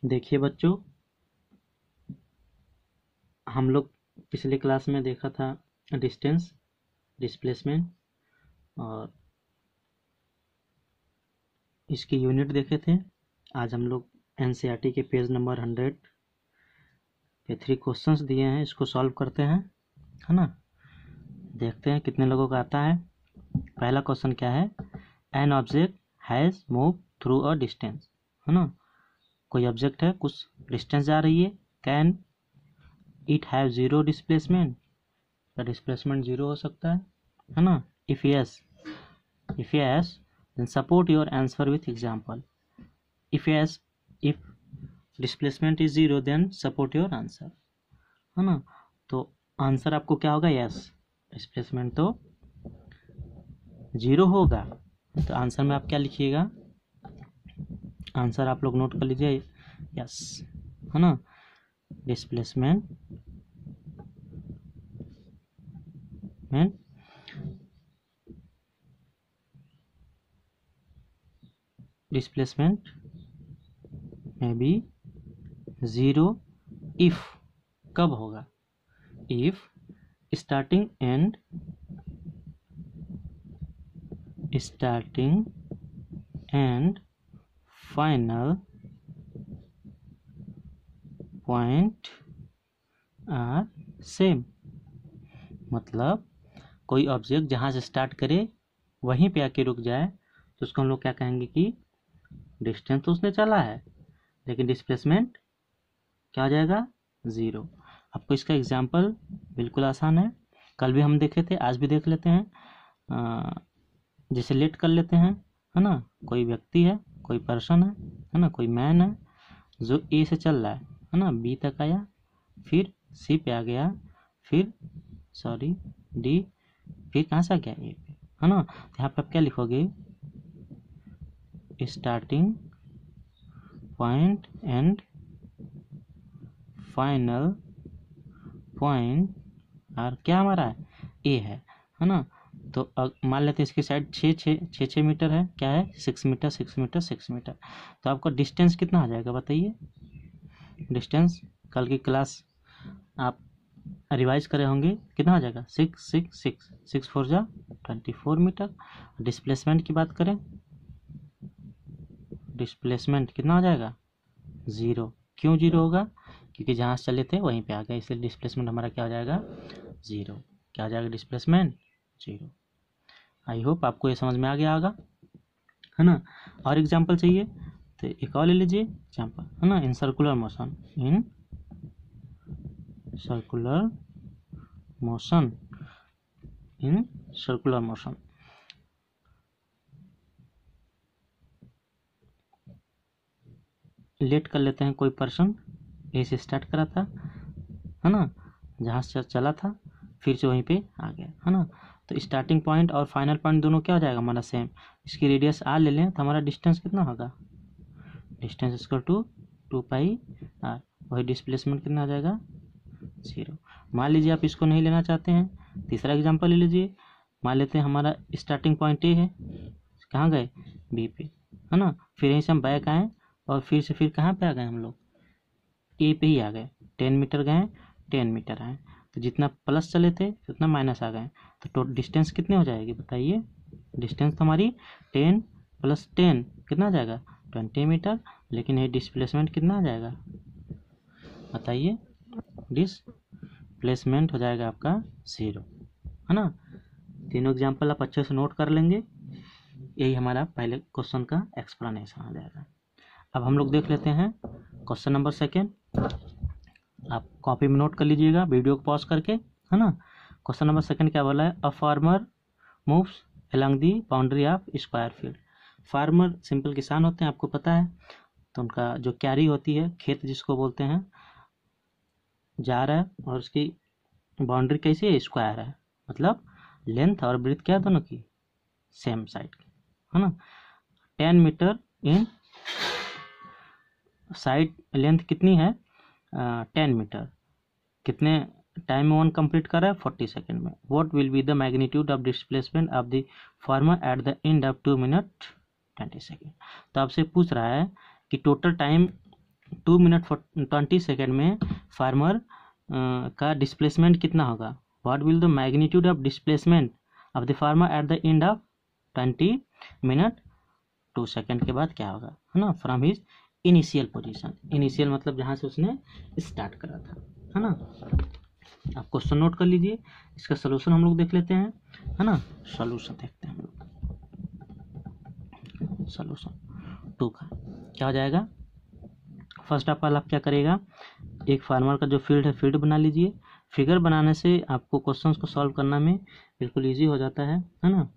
देखिए बच्चों, हम लोग पिछले क्लास में देखा था डिस्टेंस, डिस्प्लेसमेंट और इसकी यूनिट देखे थे। आज हम लोग एनसीईआरटी के पेज नंबर 100 पे 3 क्वेश्चंस दिए हैं, इसको सॉल्व करते हैं, है ना। देखते हैं कितने लोगों का आता है। पहला क्वेश्चन क्या है? An object has move through a distance, है ना। कोई ऑब्जेक्ट है, कुछ डिस्टेंस जा रही है। Can it have zero displacement? का डिस्प्लेसमेंट जीरो हो सकता है ना। If yes then support your answer with example. If yes, if displacement is zero then support your answer, है ना। तो आंसर आपको क्या होगा? यस, डिस्प्लेसमेंट तो जीरो होगा। तो आंसर में आप क्या लिखिएगा? आंसर आप लोग नोट कर लीजिए, यस, है ना। डिस्प्लेसमेंट में बी जीरो इफ, कब होगा? If starting and final point are same। मतलब कोई ऑब्जेक्ट जहाँ से स्टार्ट करे वहीं पे आके रुक जाए तो उसको हम लोग क्या कहेंगे कि डिस्टेंस तो उसने चला है लेकिन डिस्प्लेसमेंट क्या हो जाएगा? ज़ीरो। आपको इसका एग्जाम्पल बिल्कुल आसान है, कल भी हम देखे थे, आज भी देख लेते हैं। जैसे लेट कर लेते हैं, है ना। कोई व्यक्ति है, कोई पर्सन है ना, कोई मैन है जो ए से चल रहा है ना, बी तक आया, फिर सी पे आ गया, फिर डी, फिर कहाँ से आ गया? ए पे, है ना। तो यहाँ पे आप क्या लिखोगे? Starting point and final point और क्या हमारा है? ए है ना। तो मान लेते हैं इसकी साइड 6 मीटर है, क्या है? 6 मीटर 6 मीटर 6 मीटर। तो आपका डिस्टेंस कितना आ जाएगा बताइए? डिस्टेंस कल की क्लास आप रिवाइज करे होंगे, कितना आ जाएगा? 6 4 जा 24 मीटर। डिस्प्लेसमेंट की बात करें, डिस्प्लेसमेंट कितना हो जाएगा? ज़ीरो। क्यों ज़ीरो होगा? क्योंकि जहाँ से चले थे वहीं पे आ गए, इसलिए डिस्प्लेसमेंट हमारा क्या हो जाएगा? ज़ीरो। क्या हो जाएगा? Displacement zero. आई होप आपको ये समझ में आ गया होगा, है ना। और एग्जांपल चाहिए तो एक और ले लीजिए एग्जांपल, है ना। इन सर्कुलर मोशन, लेट कर लेते हैं। कोई पर्सन ए से स्टार्ट करा था, है ना, जहाँ से चला था फिर से वहीं पे आ गया, है ना। तो स्टार्टिंग पॉइंट और फाइनल पॉइंट दोनों क्या हो जाएगा हमारा? सेम। इसकी रेडियस आर ले लें तो हमारा डिस्टेंस कितना होगा? Distance equal to 2 pi r. वही डिस्प्लेसमेंट कितना आ जाएगा? ज़ीरो। मान लीजिए आप इसको नहीं लेना चाहते हैं, तीसरा एग्जांपल ले लीजिए। मान लेते हैं हमारा स्टार्टिंग पॉइंट ए है, कहाँ गए? बी पे, है ना। फिर यहीं से हम बैक आए और फिर कहाँ पे आ गए हम लोग? ए पे ही आ गए। 10 मीटर गए, 10 मीटर आए, तो जितना प्लस चले थे उतना माइनस आ गए। तो डिस्टेंस कितने हो जाएगी बताइए? डिस्टेंस तो हमारी 10 + 10 कितना आ जाएगा? 20 मीटर। लेकिन ये डिस्प्लेसमेंट कितना आ जाएगा बताइए? डिस्प्लेसमेंट हो जाएगा आपका ज़ीरो, है ना। तीनों एग्जाम्पल आप अच्छे से नोट कर लेंगे, यही हमारा पहले क्वेश्चन का एक्सप्लेनेशन आ जाएगा। अब हम लोग देख लेते हैं क्वेश्चन नंबर 2। आप कॉपी में नोट कर लीजिएगा वीडियो को पॉज करके, है ना। क्वेश्चन नंबर 2 क्या बोला है? A farmer moves along the boundary of square field. Farmer simple किसान होते हैं, आपको पता है। तो उनका जो क्यारी होती है, खेत जिसको बोलते हैं, जा रहा है और उसकी बाउंड्री कैसी है? स्क्वायर है। मतलब लेंथ और ब्रीथ क्या है दोनों की? सेम साइड की, है ना। 10 मीटर इन साइड लेंथ कितनी है? 10 मीटर। कितने टाइम में वन कंप्लीट कर रहा है? 40 सेकेंड में। What will be the magnitude of displacement of the farmer at the end of 2 minute 20 second. तो आपसे पूछ रहा है कि टोटल टाइम 2 मिनट 20 सेकेंड में फार्मर का डिस्प्लेसमेंट कितना होगा, what will the magnitude of displacement of the farmer at the end of 20 minute 2 second के बाद क्या होगा, है ना, from his initial position. Initial मतलब जहाँ से उसने स्टार्ट करा था, है ना। आप क्वेश्चन नोट कर लीजिए, इसका सोल्यूशन हम लोग देख लेते हैं, है ना। सोल्यूशन देखते हैं हम लोग, सोल्यूशन 2 का क्या हो जाएगा। फर्स्ट ऑफ ऑल आप क्या करेगा, एक फार्मर का जो फील्ड है फील्ड बना लीजिए। फिगर बनाने से आपको क्वेश्चंस को सॉल्व करना में बिल्कुल इजी हो जाता है ना।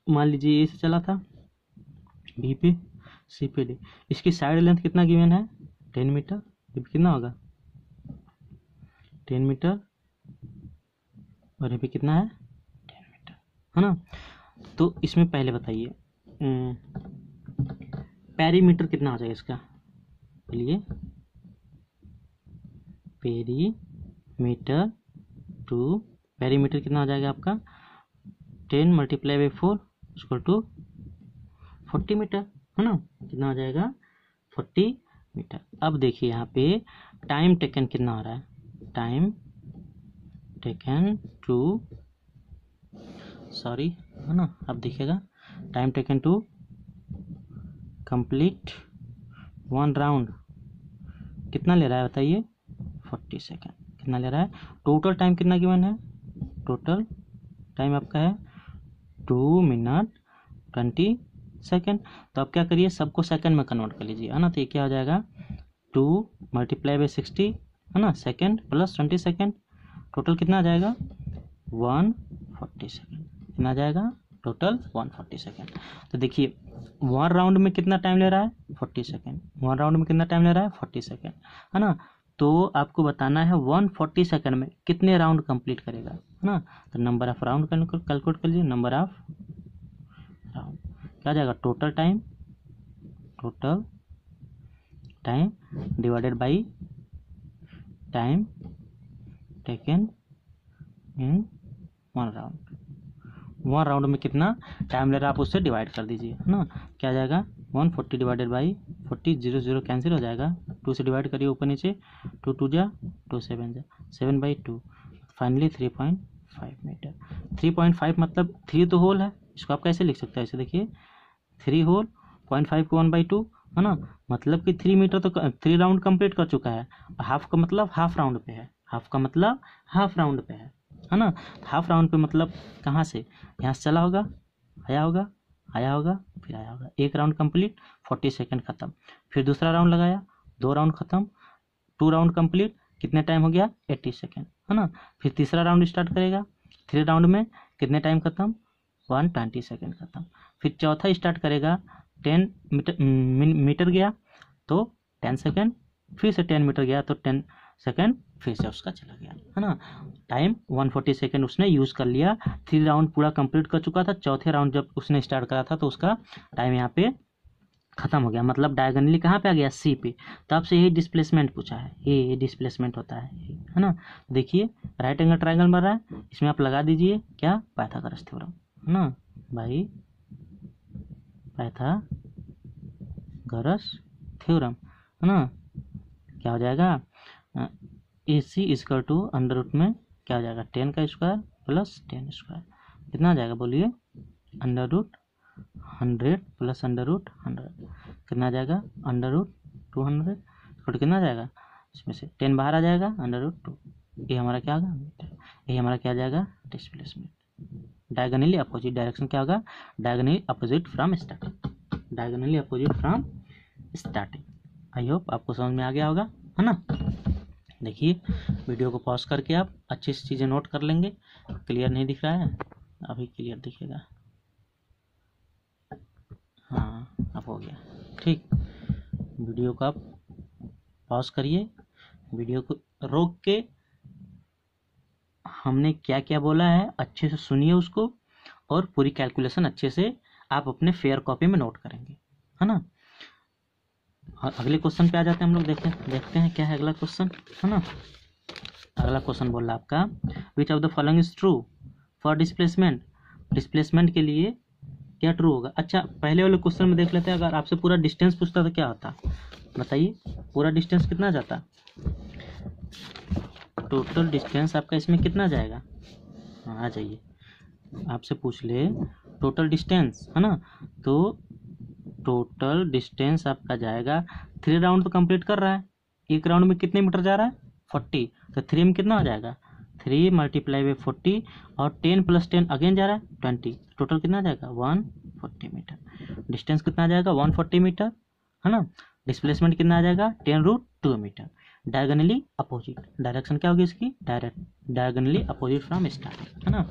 मान लीजिए ए से चला था, बी पे, सी पे, डी। इसकी साइड लेंथ कितना गिवन है, 10 मीटर। कितना होगा 10 मीटर, और ये भी कितना है 10 मीटर, है ना। तो इसमें पहले बताइए पेरीमीटर कितना हो जाएगा इसका, बोलिए। पेरीमीटर टू पेरीमीटर कितना हो जाएगा आपका 10 multiply by 4 equal to 40 metre, है ना। कितना हो जाएगा 40 मीटर। अब देखिए यहाँ पे टाइम टेकन कितना आ रहा है, टाइम टेकन टू, सॉरी, है ना। अब देखिएगा time taken to complete 1 round कितना ले रहा है बताइए, 40 सेकेंड। कितना ले रहा है, टोटल टाइम कितना गिवन है, टोटल टाइम आपका है 2 मिनट 20 सेकेंड। तो आप क्या करिए, सबको सेकंड में कन्वर्ट कर लीजिए, है ना। तो ये क्या हो जाएगा 2 मल्टीप्लाई बाई 60, है ना, सेकेंड प्लस 20 सेकेंड, टोटल कितना आ जाएगा 140 सेकेंड। कितना आ जाएगा टोटल 140 सेकेंड। तो देखिए 1 राउंड में कितना टाइम ले रहा है 40 सेकेंड, 1 राउंड में कितना टाइम ले रहा है 40 सेकेंड, है ना। तो आपको बताना है 140 सेकेंड में कितने राउंड कंप्लीट करेगा, है ना। तो नंबर ऑफ राउंड कैलकुलेट कर लीजिए, नंबर ऑफ राउंड क्या आ जाएगा, total time divided by time taken in 1 round. 1 round में कितना टाइम ले रहा है आप उससे डिवाइड कर दीजिए, है ना। क्या आ जाएगा 140 डिवाइडेड बाई 40, 0 0 कैंसिल हो जाएगा, 2 से डिवाइड करिए ऊपर नीचे, 2 2 जा 2 7 जा 7/2, फाइनली 3.5 मीटर। 3.5 मतलब 3 तो होल है, इसको आप कैसे लिख सकते हैं, ऐसे देखिए 3 होल 0.5 को 1/2, है ना। मतलब कि 3 मीटर तो 3 राउंड कंप्लीट कर चुका है। हाफ का मतलब हाफ राउंड पे है, हाफ का मतलब हाफ राउंड पे है ना। हाफ राउंड पे मतलब कहाँ से, यहाँ से चला होगा, आया होगा, फिर आया होगा। 1 राउंड कंप्लीट, 40 सेकेंड खत्म। फिर दूसरा राउंड लगाया, 2 राउंड खत्म, 2 राउंड कंप्लीट, कितने टाइम हो गया 80 सेकेंड, है ना। फिर तीसरा राउंड स्टार्ट करेगा, 3 राउंड में कितने टाइम खत्म 120 सेकेंड खत्म। फिर चौथा स्टार्ट करेगा, 10 मीटर गया तो 10 सेकेंड, फिर से 10 मीटर गया तो 10 सेकेंड, फिर से उसका चला गया, है ना। टाइम 140 सेकेंड उसने यूज़ कर लिया। 3 राउंड पूरा कंप्लीट कर चुका था, चौथे राउंड जब उसने स्टार्ट करा था तो उसका टाइम यहाँ पे खत्म हो गया, मतलब डायगोनली कहाँ पे आ गया, सी पे। तो आपसे यही डिस्प्लेसमेंट पूछा है, ये डिस्प्लेसमेंट होता है ना। देखिए राइट एंगल ट्रायंगल बन रहा है, इसमें आप लगा दीजिए क्या, पाइथागोरस थ्योरम, है ना भाई, पाइथागोरस थ्योरम, है ना। क्या हो जाएगा AC equal to under root में क्या हो जाएगा 10 का स्क्वायर प्लस 10 स्क्वायर, कितना आ जाएगा बोलिए, under root 100 plus under root 100, कितना आ जाएगा अंडर रूट 200, तो कितना आ जाएगा, इसमें से 10 बाहर आ जाएगा, अंडर रूट 2। ये हमारा क्या होगा मीटर, ये हमारा क्या आ जाएगा डिस्प्लेसमेंट। डायगोनली अपोजिट डायरेक्शन क्या होगा, diagonally opposite from starting, diagonally opposite from starting. I hope आपको समझ में आ गया होगा, है ना। देखिए वीडियो को पॉज करके आप अच्छी सी चीज़ें नोट कर लेंगे। क्लियर नहीं दिख रहा है, अभी क्लियर दिखेगा, हाँ अब हो गया ठीक। वीडियो को आप पॉज करिए, वीडियो को रोक के हमने क्या क्या बोला है अच्छे से सुनिए उसको, और पूरी कैलकुलेशन अच्छे से आप अपने फेयर कॉपी में नोट करेंगे, है ना। और अगले क्वेश्चन पे आ जाते हैं हम लोग, देखते हैं क्या है अगला क्वेश्चन, है ना। अगला क्वेश्चन बोल रहा है आपका, which of the following is true for displacement. Displacement के लिए क्या ट्रू होगा? अच्छा, पहले वाले क्वेश्चन में देख लेते हैं, अगर आपसे पूरा डिस्टेंस पूछता तो क्या होता, बताइए। पूरा डिस्टेंस कितना जाता? टोटल डिस्टेंस आपका इसमें कितना जाएगा? हाँ, आ जाइए, आपसे पूछ ले टोटल डिस्टेंस, है ना, तो टोटल डिस्टेंस आपका जाएगा, 3 राउंड तो कंप्लीट कर रहा है, एक राउंड में कितने मीटर जा रहा है? 40, तो 3 में कितना हो जाएगा? 3 मल्टीप्लाई बाई 40, और 10 प्लस 10 अगेन जा रहा है 20, टोटल कितना जाएगा? 140 मीटर। डिस्टेंस कितना आ जाएगा? 140 मीटर, है ना। डिस्प्लेसमेंट कितना आ जाएगा? 10√2 मीटर। डायगोनली अपोजिट, डायरेक्शन क्या होगी इसकी? डायगोनली अपोजिट फ्रॉम स्टार्ट, है ना।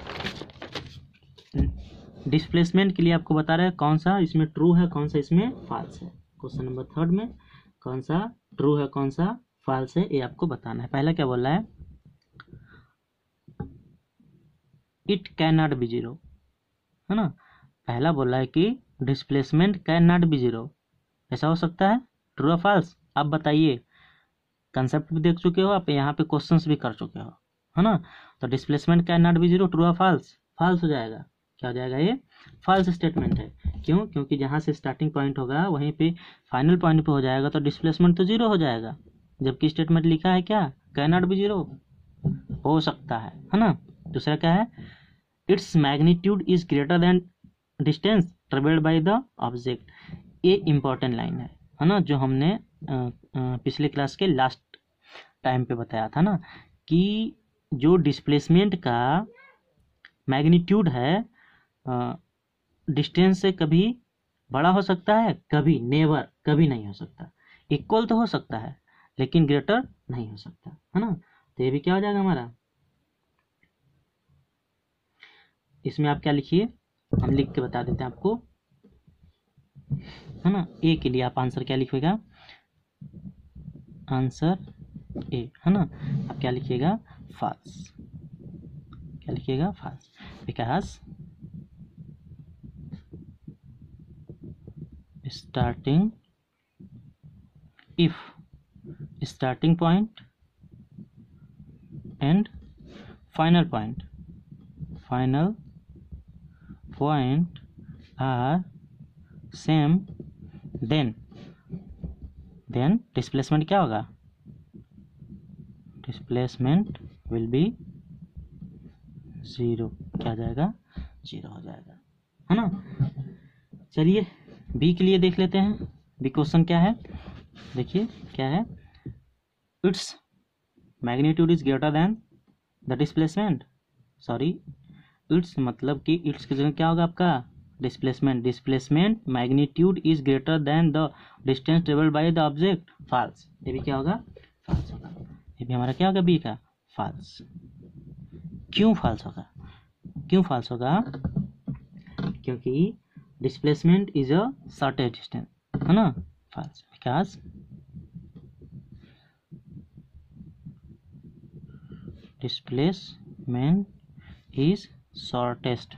डिस्प्लेसमेंट के लिए आपको बता रहा है कौन सा इसमें ट्रू है, कौन सा इसमें फॉल्स है। क्वेश्चन नंबर 3 में कौन सा ट्रू है, कौन सा फॉल्स है, ये आपको बताना है। पहला क्या बोल रहा है? It can not be zero, है ना। पहला बोल रहा है कि displacement can not be zero, ऐसा हो सकता है? ट्रू या फॉल्स, आप बताइए। कंसेप्ट भी देख चुके हो आप, यहाँ पे क्वेश्चंस भी कर चुके हो, है ना। तो displacement can not be zero, true या फॉल्स? फॉल्स हो जाएगा। क्या हो जाएगा? ये फॉल्स स्टेटमेंट है। क्यों? क्योंकि जहाँ से स्टार्टिंग पॉइंट होगा वहीं पे फाइनल पॉइंट पे हो जाएगा, तो डिस्प्लेसमेंट तो जीरो हो जाएगा, जबकि स्टेटमेंट लिखा है क्या? कैन नॉट बी जीरो, हो सकता है ना। दूसरा क्या है? Its magnitude is greater than distance travelled by the object. ये इंपॉर्टेंट लाइन है ना, जो हमने पिछले क्लास के लास्ट टाइम पे बताया था ना, कि जो डिस्प्लेसमेंट का मैग्नीट्यूड है डिस्टेंस से कभी बड़ा हो सकता है, कभी नेवर, कभी नहीं हो सकता। इक्वल तो हो सकता है लेकिन ग्रेटर नहीं हो सकता, है ना। तो ये भी क्या हो जाएगा हमारा? इसमें आप क्या लिखिए, हम लिख के बता देते हैं आपको, है ना। ए के लिए आप आंसर क्या लिखिएगा? आंसर ए, है ना। आप क्या लिखिएगा? फॉल्स। क्या लिखिएगा? False, because starting, if starting point and final point are same, then displacement क्या होगा? Displacement will be zero. क्या जाएगा? जीरो हो जाएगा, है ना। चलिए बी के लिए देख लेते हैं। बी क्वेश्चन क्या है, देखिए क्या है। Its magnitude is greater than the displacement, sorry its मतलब कि इट्स की जगह क्या होगा आपका? Displacement magnitude is greater than the distance travelled by the object, false. ये भी क्या होगा? फॉल्स होगा। ये भी हमारा क्या होगा? बी का फॉल्स। क्यों फॉल्स होगा? क्यों फॉल्स होगा? क्योंकि displacement is a shortage distance, है ना। False because displacement is shortest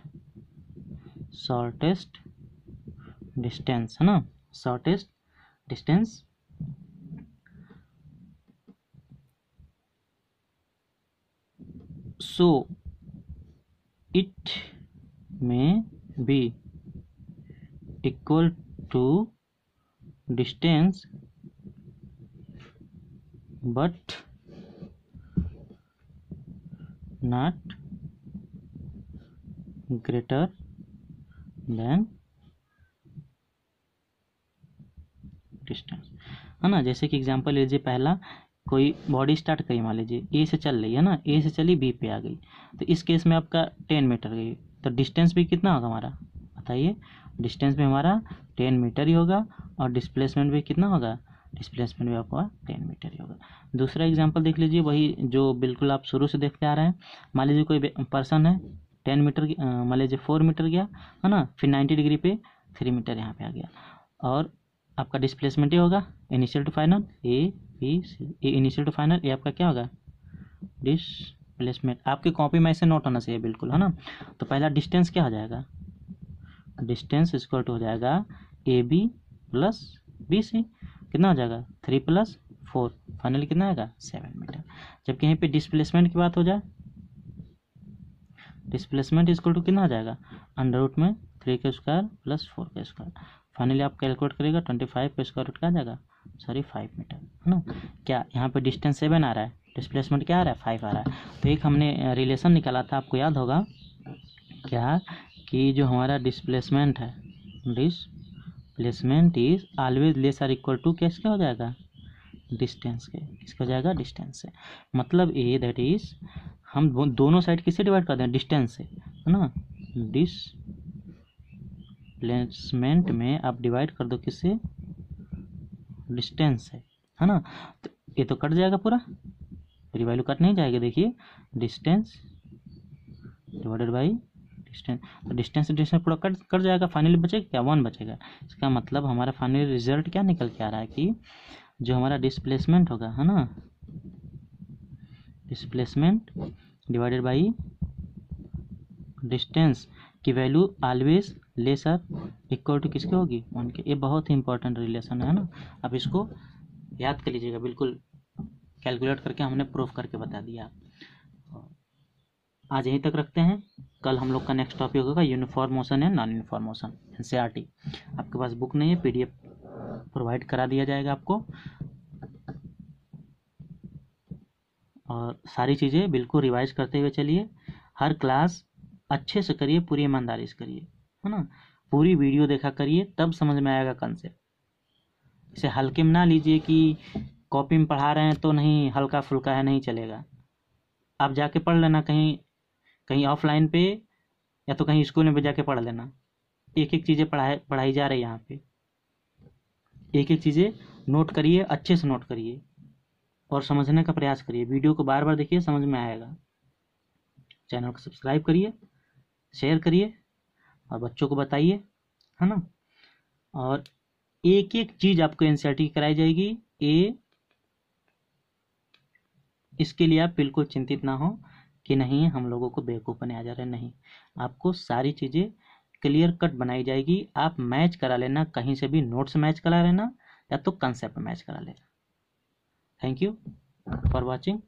distance, है ना, shortest distance. So it may be equal to distance but not greater than distance, है ना। जैसे कि एग्जांपल लीजिए, पहला कोई बॉडी स्टार्ट करी, मान लीजिए ए से चल रही है ना, ए से चली बी पे आ गई, तो इस केस में आपका 10 मीटर गई, तो डिस्टेंस भी कितना होगा हमारा? बताइए। डिस्टेंस भी हमारा 10 मीटर ही होगा, और डिस्प्लेसमेंट भी कितना होगा? डिस्प्लेसमेंट भी आपका 10 मीटर ही होगा। दूसरा एग्जाम्पल देख लीजिए, वही जो बिल्कुल आप शुरू से देखते आ रहे हैं। मान लीजिए कोई पर्सन है 10 मीटर, मान लीजिए 4 मीटर गया, है ना, फिर 90 डिग्री पे 3 मीटर यहाँ पे आ गया, और आपका डिस्प्लेसमेंट ही होगा initial to final, A B C. A initial to final, A आपका क्या होगा? डिस्प्लेसमेंट। आपकी कॉपी में ऐसे नोट होना चाहिए बिल्कुल, है ना। तो पहला डिस्टेंस क्या हो जाएगा? डिस्टेंस इक्वल टू हो जाएगा A B plus B C, कितना हो जाएगा? 3 + 4, फाइनली कितना आएगा? 7 मीटर। जबकि यहीं पे डिस्प्लेसमेंट की बात हो जाए, डिस्प्लेसमेंट इक्वल टू कितना हो जाएगा? √में 3 का स्क्वायर प्लस 4 का स्क्वायर, फाइनली आप कैलकुलेट करेगा 25 का स्क्वायर रूट क्या आ जाएगा, सॉरी 5 मीटर, है ना। क्या यहाँ पे डिस्टेंस 7 आ रहा है, डिस्प्लेसमेंट क्या आ रहा है, 5 आ रहा है। तो एक हमने रिलेशन निकाला था, आपको याद होगा क्या, कि जो हमारा डिस्प्लेसमेंट है, displacement is always less or equal to किसका हो जाएगा, डिस्टेंस के, किसका हो जाएगा, डिस्टेंस से। मतलब ए दैट इज हम दोनों साइड किससे डिवाइड कर दें, डिस्टेंस से, है ना। डिस्प्लेसमेंट में आप डिवाइड कर दो किससे, डिस्टेंस से, है ना। तो ये तो कट जाएगा पूरा, पूरी वैल्यू कट नहीं जाएगी, देखिए डिस्टेंस डिवाइडेड बाई डिस्टेंस, तो डिस्टेंस से डिस्टेंस पूरा कट जाएगा, फाइनली बचेगा क्या, 1 बचेगा। इसका मतलब हमारा फाइनली रिजल्ट क्या निकल के आ रहा है कि जो हमारा डिस्प्लेसमेंट होगा, है ना, डिस्प्लेसमेंट डिवाइडेड बाई डिस्टेंस की value always lesser equal to किसके होगी, 1 के। ये बहुत ही इंपॉर्टेंट रिलेशन है ना, अब इसको याद कर लीजिएगा, बिल्कुल कैलकुलेट करके हमने प्रूफ करके बता दिया। आज यहीं तक रखते हैं, कल हम लोग का नेक्स्ट टॉपिक होगा uniform motion and non uniform motion, NCERT. आपके पास बुक नहीं है, पीडीएफ प्रोवाइड करा दिया जाएगा आपको, और सारी चीज़ें बिल्कुल रिवाइज करते हुए चलिए, हर क्लास अच्छे से करिए, पूरी ईमानदारी से करिए, है ना। पूरी वीडियो देखा करिए, तब समझ में आएगा कंसेप्ट। इसे हल्के में ना लीजिए कि कॉपी में पढ़ा रहे हैं तो नहीं, हल्का फुल्का है, नहीं चलेगा। आप जाके पढ़ लेना कहीं ऑफलाइन पे, या तो कहीं स्कूल में भी जाके पढ़ लेना। एक एक चीज़ें पढ़ाई जा रही है यहाँ पे, एक एक चीज़ें नोट करिए, अच्छे से नोट करिए और समझने का प्रयास करिए। वीडियो को बार बार देखिए, समझ में आएगा। चैनल को सब्सक्राइब करिए, शेयर करिए और बच्चों को बताइए, है ना। और एक एक चीज़ आपको एनसीईआरटी की कराई जाएगी, इसके लिए आप बिल्कुल चिंतित ना हो कि नहीं हम लोगों को बेवकूफ़ बनाया जा रहा है, नहीं, आपको सारी चीज़ें क्लियर कट बनाई जाएगी। आप मैच करा लेना, कहीं से भी नोट्स मैच करा लेना या तो कंसेप्ट मैच करा लेना। Thank you for watching.